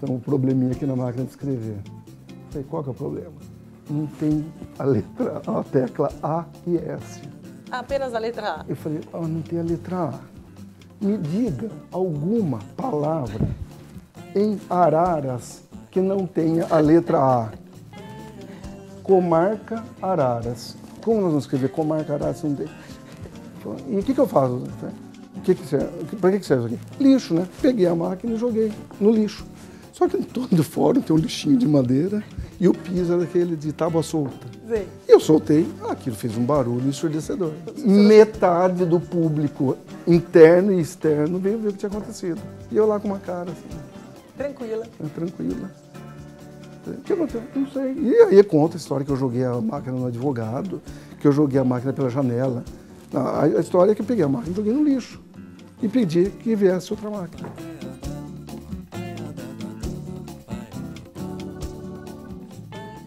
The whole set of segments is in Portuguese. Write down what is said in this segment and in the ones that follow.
tem um probleminha aqui na máquina de escrever. Eu falei, qual que é o problema? Não tem a tecla A e S. Apenas a letra A. Eu falei, não tem a letra A. Me diga alguma palavra em Araras que não tenha a letra A. Comarca Araras. Como nós vamos escrever Comarca Araras se não tem? E o que eu faço? Para que serve isso aqui? Lixo, né? Peguei a máquina e joguei no lixo. Só que em todo o fórum tem um lixinho de madeira e o piso era aquele de tábua solta. Sim. E eu soltei, aquilo fez um barulho ensurdecedor. Metade do público interno e externo veio ver o que tinha acontecido. E eu lá com uma cara assim. Tranquila. Tranquila. O que aconteceu? Não sei. E aí conta a história que eu joguei a máquina no advogado, que eu joguei a máquina pela janela. A história é que eu peguei a máquina e joguei no lixo. E pedi que viesse outra máquina.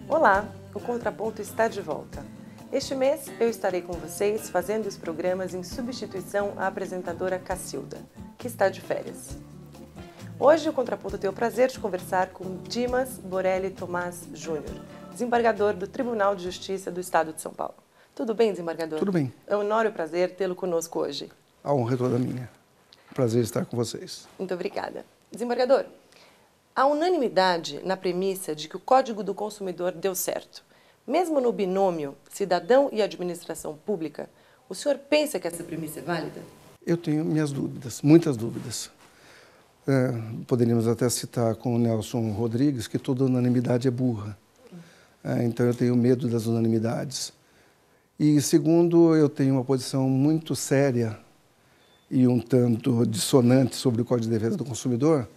Olá, o Contraponto está de volta. Este mês eu estarei com vocês fazendo os programas em substituição à apresentadora Cacilda, que está de férias. Hoje o Contraponto tem o prazer de conversar com Dimas Borelli Tomás Júnior, desembargador do Tribunal de Justiça do Estado de São Paulo. Tudo bem, desembargador? Tudo bem. É um enorme prazer tê-lo conosco hoje. A honra é toda minha. Prazer estar com vocês. Muito obrigada. Desembargador, há unanimidade na premissa de que o Código do Consumidor deu certo. Mesmo no binômio cidadão e administração pública, o senhor pensa que essa premissa é válida? Eu tenho minhas dúvidas, muitas dúvidas. Poderíamos até citar com o Nelson Rodrigues que toda unanimidade é burra. Então eu tenho medo das unanimidades. E segundo, eu tenho uma posição muito séria e um tanto dissonante sobre o Código de Defesa do Consumidor,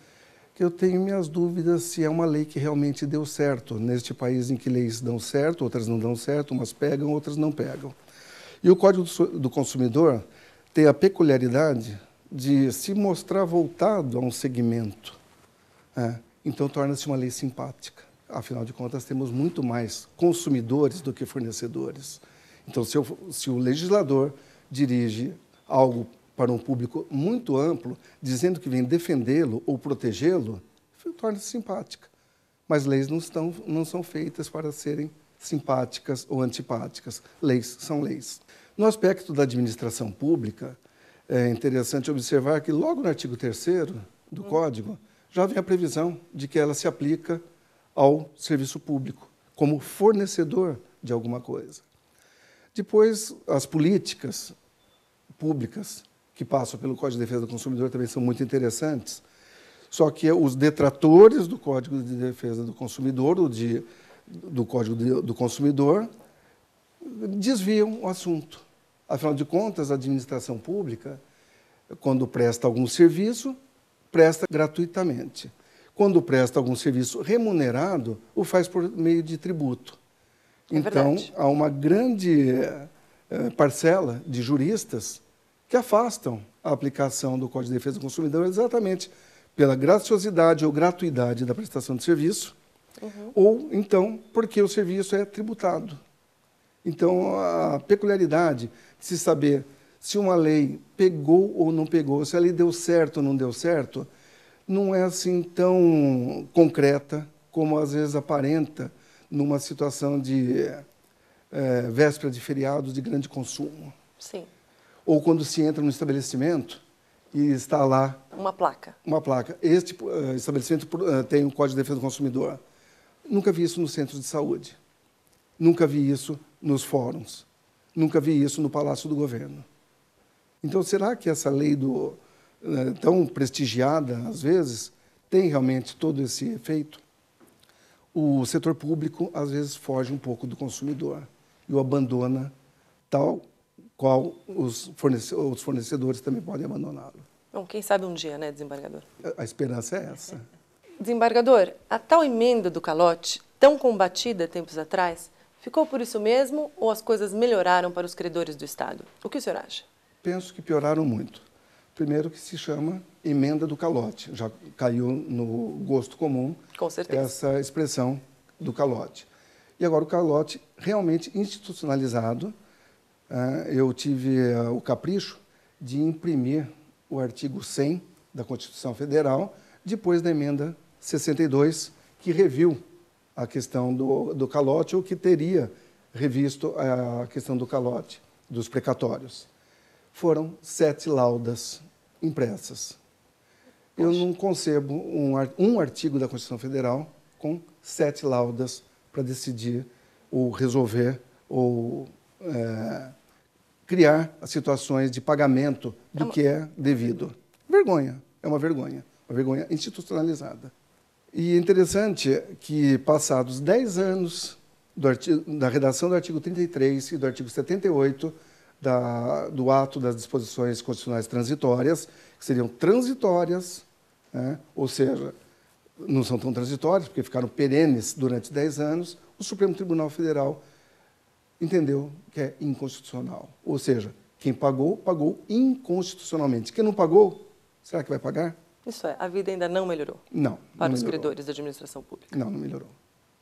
que eu tenho minhas dúvidas se é uma lei que realmente deu certo, neste país em que leis dão certo, outras não dão certo, umas pegam, outras não pegam. E o Código do Consumidor tem a peculiaridade de se mostrar voltado a um segmento. Então torna-se uma lei simpática. Afinal de contas, temos muito mais consumidores do que fornecedores. Então, se o legislador dirige algo para um público muito amplo, dizendo que vem defendê-lo ou protegê-lo, torna-se simpática. Mas leis não são feitas para serem simpáticas ou antipáticas. Leis são leis. No aspecto da administração pública, é interessante observar que logo no artigo 3º do Código já vem a previsão de que ela se aplica ao serviço público, como fornecedor de alguma coisa. Depois, as políticas públicas que passam pelo Código de Defesa do Consumidor também são muito interessantes, só que os detratores do Código de Defesa do Consumidor, do Código do Consumidor, desviam o assunto. Afinal de contas, a administração pública, quando presta algum serviço, presta gratuitamente. Quando presta algum serviço remunerado, o faz por meio de tributo. Então, há uma grande parcela de juristas que afastam a aplicação do Código de Defesa do Consumidor exatamente pela graciosidade ou gratuidade da prestação de serviço, ou então porque o serviço é tributado. Então, a peculiaridade de se saber se uma lei pegou ou não pegou, se a lei deu certo ou não deu certo, não é assim tão concreta como às vezes aparenta numa situação de véspera de feriados de grande consumo. Sim. Ou quando se entra no estabelecimento e está lá uma placa. Uma placa. Este estabelecimento tem o Código de Defesa do Consumidor. Nunca vi isso nos centros de saúde. Nunca vi isso nos fóruns. Nunca vi isso no Palácio do Governo. Então, será que essa lei tão prestigiada, às vezes, tem realmente todo esse efeito? O setor público, às vezes, foge um pouco do consumidor e o abandona tal qual os fornecedores também podem abandoná-lo. Bom, quem sabe um dia, né, desembargador? A esperança é essa. Desembargador, a tal emenda do calote, tão combatida tempos atrás, ficou por isso mesmo ou as coisas melhoraram para os credores do Estado? O que o senhor acha? Penso que pioraram muito. Primeiro que se chama emenda do calote. Já caiu no gosto comum. Com certeza. Essa expressão do calote. E agora o calote realmente institucionalizado. Eu tive o capricho de imprimir o artigo 100 da Constituição Federal depois da emenda 62, que reviu a questão do calote, ou que teria revisto a questão do calote, dos precatórios. Foram 7 laudas impressas. Eu não concebo um artigo da Constituição Federal com 7 laudas para decidir ou resolver ou criar as situações de pagamento do que é devido. Vergonha, é uma vergonha institucionalizada. E é interessante que, passados 10 anos da redação do artigo 33 e do artigo 78 do ato das disposições constitucionais transitórias, que seriam transitórias, ou seja, não são tão transitórias, porque ficaram perenes durante 10 anos, o Supremo Tribunal Federal entendeu que é inconstitucional. Ou seja, quem pagou, pagou inconstitucionalmente. Quem não pagou, será que vai pagar? Isso é, a vida ainda não melhorou? Não. Para os credores da administração pública? Não, não melhorou.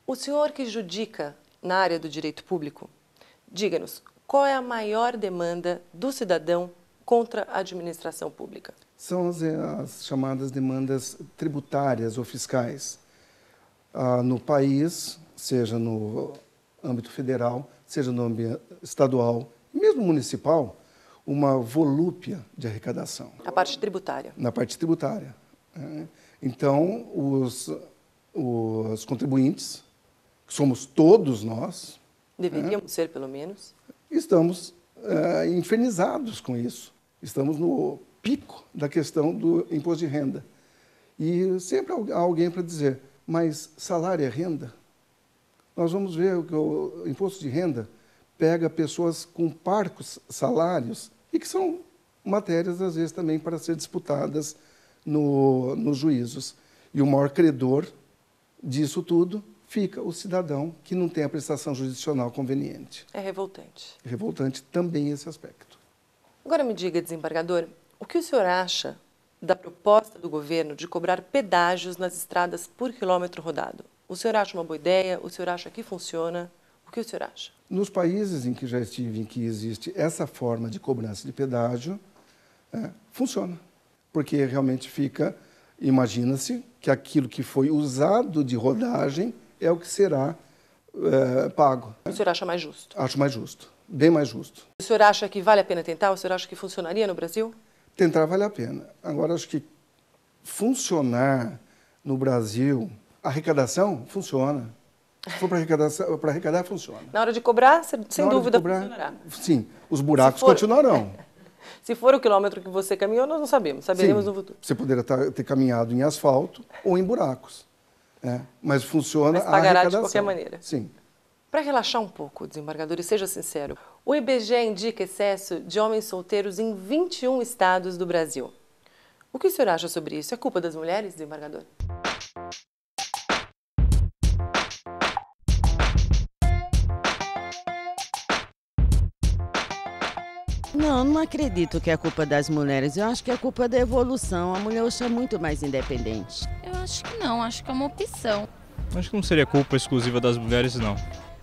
O senhor que judica na área do direito público, diga-nos, qual é a maior demanda do cidadão contra a administração pública? São as chamadas demandas tributárias ou fiscais. No país, seja no âmbito federal, seja no âmbito estadual e mesmo municipal, uma volúpia de arrecadação. A parte tributária. Na parte tributária. Então, os contribuintes, que somos todos nós... Deveríamos ser, pelo menos. Estamos infernizados com isso. Estamos no pico da questão do imposto de renda. E sempre há alguém para dizer, mas salário é renda? Nós vamos ver que o imposto de renda pega pessoas com parcos salários e que são matérias, às vezes, também para ser disputadas nos juízos. E o maior credor disso tudo fica o cidadão que não tem a prestação jurisdicional conveniente. É revoltante. É revoltante também esse aspecto. Agora me diga, desembargador, o que o senhor acha da proposta do governo de cobrar pedágios nas estradas por quilômetro rodado? O senhor acha uma boa ideia? O senhor acha que funciona? O que o senhor acha? Nos países em que já estive, em que existe essa forma de cobrança de pedágio, funciona. Porque realmente imagina-se que aquilo que foi usado de rodagem é o que será pago. O senhor acha mais justo? Acho mais justo, bem mais justo. O senhor acha que vale a pena tentar? O senhor acha que funcionaria no Brasil? Tentar vale a pena. Agora, acho que funcionar no Brasil, arrecadação, funciona. Se for para arrecadar, funciona. Na hora de cobrar, sem dúvida, funcionará. Sim, os buracos continuarão. Se for o quilômetro que você caminhou, nós não sabemos. Saberemos no futuro. Você poderá ter caminhado em asfalto ou em buracos. Mas funciona a arrecadação. Mas pagará de qualquer maneira. Sim. Para relaxar um pouco, desembargador, e seja sincero, o IBGE indica excesso de homens solteiros em 21 estados do Brasil. O que o senhor acha sobre isso? É culpa das mulheres, desembargador? Não, não acredito que é culpa das mulheres. Eu acho que é culpa da evolução. A mulher hoje é muito mais independente. Eu acho que não, acho que é uma opção. Acho que não seria culpa exclusiva das mulheres, não.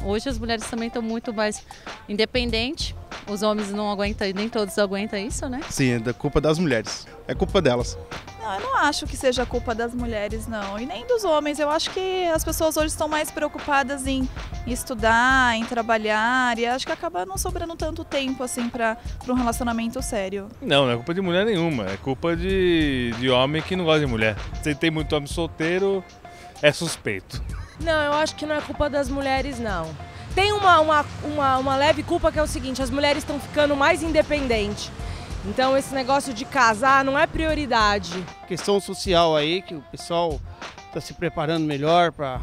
Hoje as mulheres também estão muito mais independentes. Os homens não aguentam, nem todos aguentam isso, né? Sim, é da culpa das mulheres. É culpa delas. Não, eu não acho que seja culpa das mulheres, não. E nem dos homens. Eu acho que as pessoas hoje estão mais preocupadas em estudar, em trabalhar. E acho que acaba não sobrando tanto tempo, assim, para um relacionamento sério. Não, não é culpa de mulher nenhuma. É culpa de homem que não gosta de mulher. Se tem muito homem solteiro, é suspeito. Não, eu acho que não é culpa das mulheres, não. Tem uma leve culpa que é o seguinte, as mulheres estão ficando mais independentes. Então esse negócio de casar não é prioridade. Questão social aí, que o pessoal está se preparando melhor para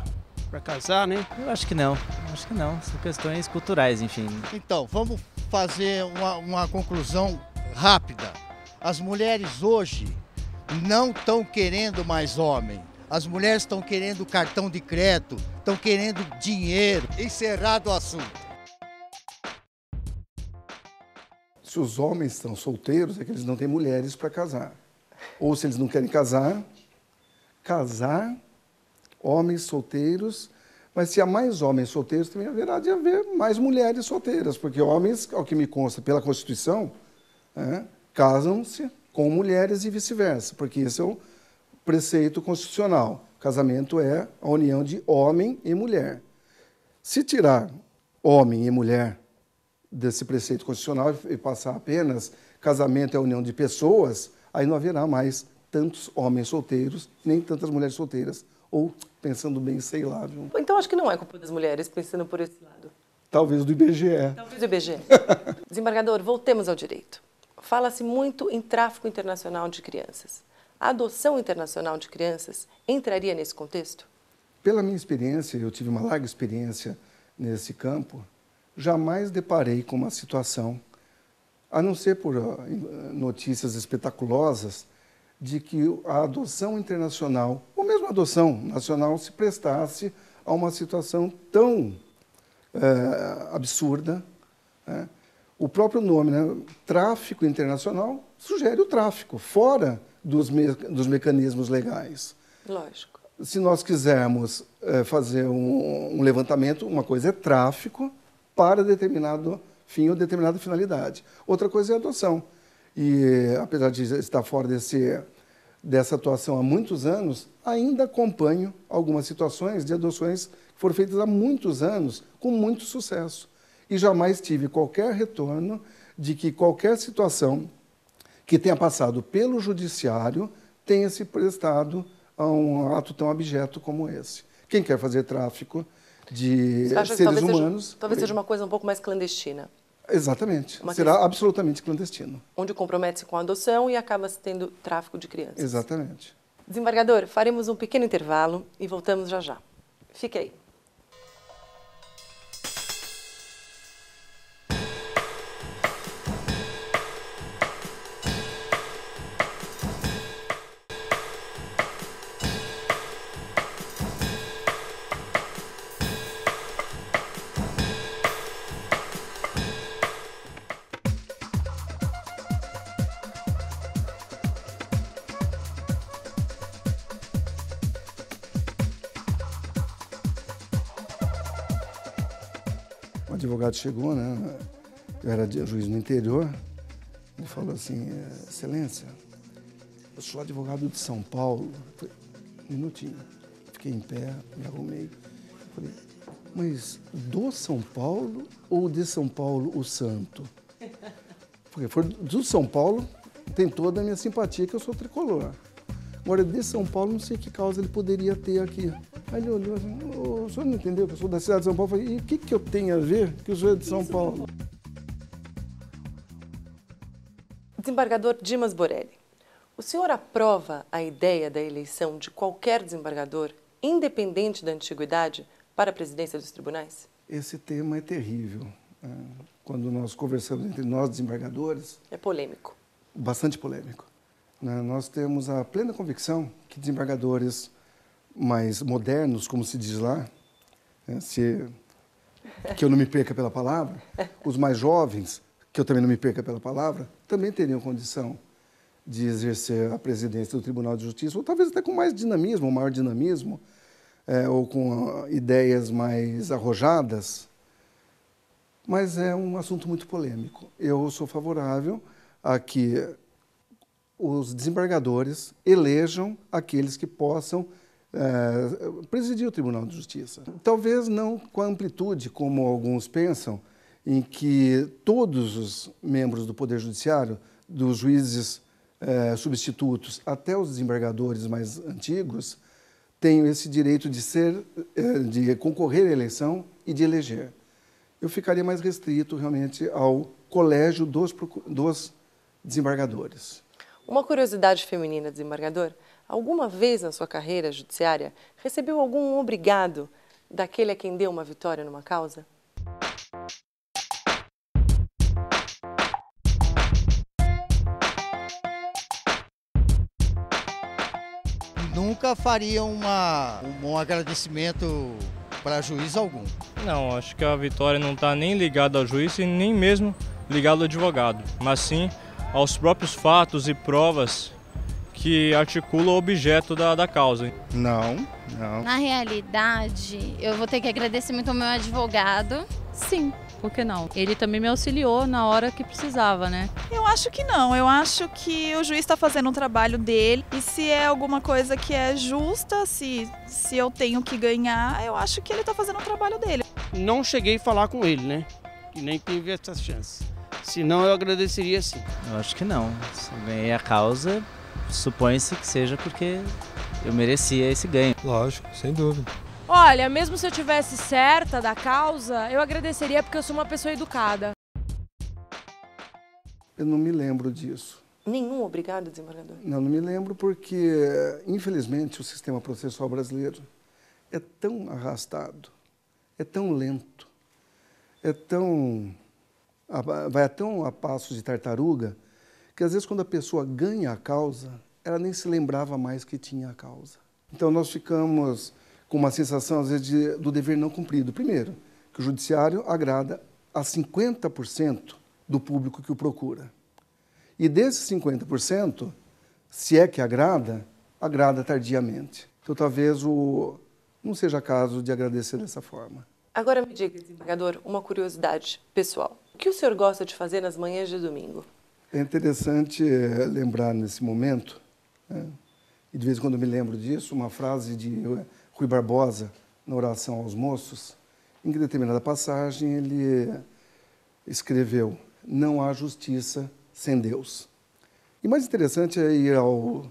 casar, né? Eu acho que não, são questões culturais, enfim. Então, vamos fazer uma conclusão rápida. As mulheres hoje não estão querendo mais homem. As mulheres estão querendo cartão de crédito, estão querendo dinheiro. Encerrado o assunto. Se os homens estão solteiros, é que eles não têm mulheres para casar. Ou se eles não querem casar, homens solteiros. Mas se há mais homens solteiros, também haverá de haver mais mulheres solteiras, porque homens, ao que me consta pela Constituição, casam-se com mulheres e vice-versa, porque esse é o preceito constitucional. Casamento é a união de homem e mulher. Se tirar homem e mulher desse preceito constitucional e passar apenas casamento é a união de pessoas, aí não haverá mais tantos homens solteiros, nem tantas mulheres solteiras. Ou, pensando bem, sei lá. Viu? Então acho que não é culpa das mulheres, pensando por esse lado. Talvez do IBGE. Talvez do IBGE. Desembargador, voltemos ao direito. Fala-se muito em tráfico internacional de crianças. A adoção internacional de crianças entraria nesse contexto? Pela minha experiência, eu tive uma larga experiência nesse campo, jamais deparei com uma situação, a não ser por notícias espetaculosas, de que a adoção internacional, ou mesmo a adoção nacional, se prestasse a uma situação tão absurda. Né? O próprio nome, né? Tráfico internacional, sugere o tráfico, fora dos mecanismos legais. Lógico. Se nós quisermos fazer um levantamento, uma coisa é tráfico para determinado fim ou determinada finalidade. Outra coisa é adoção. E, apesar de estar fora dessa atuação há muitos anos, ainda acompanho algumas situações de adoções que foram feitas há muitos anos, com muito sucesso. E jamais tive qualquer retorno de que qualquer situação que tenha passado pelo judiciário tenha se prestado a um ato tão abjeto como esse. Quem quer fazer tráfico de seres humanos... Talvez seja uma coisa um pouco mais clandestina. Exatamente. Será absolutamente clandestino. Onde compromete-se com a adoção e acaba se tendo tráfico de crianças. Exatamente. Desembargador, faremos um pequeno intervalo e voltamos já já. Fique aí. O advogado chegou, né? Eu era juiz no interior, ele falou assim, excelência, eu sou advogado de São Paulo. Falei, um minutinho. Fiquei em pé, me arrumei. Falei, mas do São Paulo ou de São Paulo o santo? Porque for do São Paulo, tem toda a minha simpatia que eu sou tricolor. Agora, de São Paulo, não sei que causa ele poderia ter aqui. Aí ele olhou assim, o senhor não entendeu que eu sou da cidade de São Paulo? Eu falei, e o que eu tenho a ver que o senhor é de São Paulo? Desembargador Dimas Borelli, o senhor aprova a ideia da eleição de qualquer desembargador, independente da antiguidade, para a presidência dos tribunais? Esse tema é terrível. Quando nós conversamos entre nós, desembargadores... É polêmico. Bastante polêmico. Nós temos a plena convicção que desembargadores mais modernos, como se diz lá, que eu não me perca pela palavra, os mais jovens, que eu também não me perca pela palavra, também teriam condição de exercer a presidência do Tribunal de Justiça, ou talvez até com mais dinamismo, maior dinamismo, ou com ideias mais arrojadas, mas é um assunto muito polêmico. Eu sou favorável a que os desembargadores elejam aqueles que possam presidir o Tribunal de Justiça. Talvez não com a amplitude, como alguns pensam, em que todos os membros do Poder Judiciário, dos juízes substitutos até os desembargadores mais antigos, tenham esse direito de concorrer à eleição e de eleger. Eu ficaria mais restrito realmente ao colégio dos desembargadores. Uma curiosidade feminina, desembargador, alguma vez na sua carreira judiciária recebeu algum obrigado daquele a quem deu uma vitória numa causa? Nunca faria um agradecimento para juiz algum. Não, acho que a vitória não está nem ligada ao juiz e nem mesmo ligada ao advogado, mas sim aos próprios fatos e provas que articulam o objeto da causa. Não. Na realidade, eu vou ter que agradecer muito ao meu advogado, sim, Por que não? Ele também me auxiliou na hora que precisava, né? Eu acho que não, eu acho que o juiz está fazendo o trabalho dele e se é alguma coisa que é justa, se eu tenho que ganhar, eu acho que ele está fazendo o trabalho dele. Não cheguei a falar com ele, né? E nem tive essa chance. Senão eu agradeceria sim. Eu acho que não. Se eu ganhei a causa, supõe-se que seja porque eu merecia esse ganho. Lógico, sem dúvida. Olha, mesmo se eu tivesse certa da causa, eu agradeceria porque eu sou uma pessoa educada. Eu não me lembro disso. Nenhum obrigado, desembargador? Não me lembro porque, infelizmente, o sistema processual brasileiro é tão arrastado, é tão lento, vai tão a passos de tartaruga, que às vezes quando a pessoa ganha a causa, ela nem se lembrava mais que tinha a causa. Então nós ficamos com uma sensação, às vezes, do dever não cumprido. Primeiro, que o judiciário agrada a 50% do público que o procura. E desses 50%, se é que agrada tardiamente. Então talvez não seja caso de agradecer dessa forma. Agora me diga, desembargador, uma curiosidade pessoal. O que o senhor gosta de fazer nas manhãs de domingo? É interessante lembrar nesse momento, né, e de vez em quando eu me lembro disso, uma frase de Rui Barbosa, na oração aos moços, em que determinada passagem ele escreveu: não há justiça sem Deus. E mais interessante é ir ao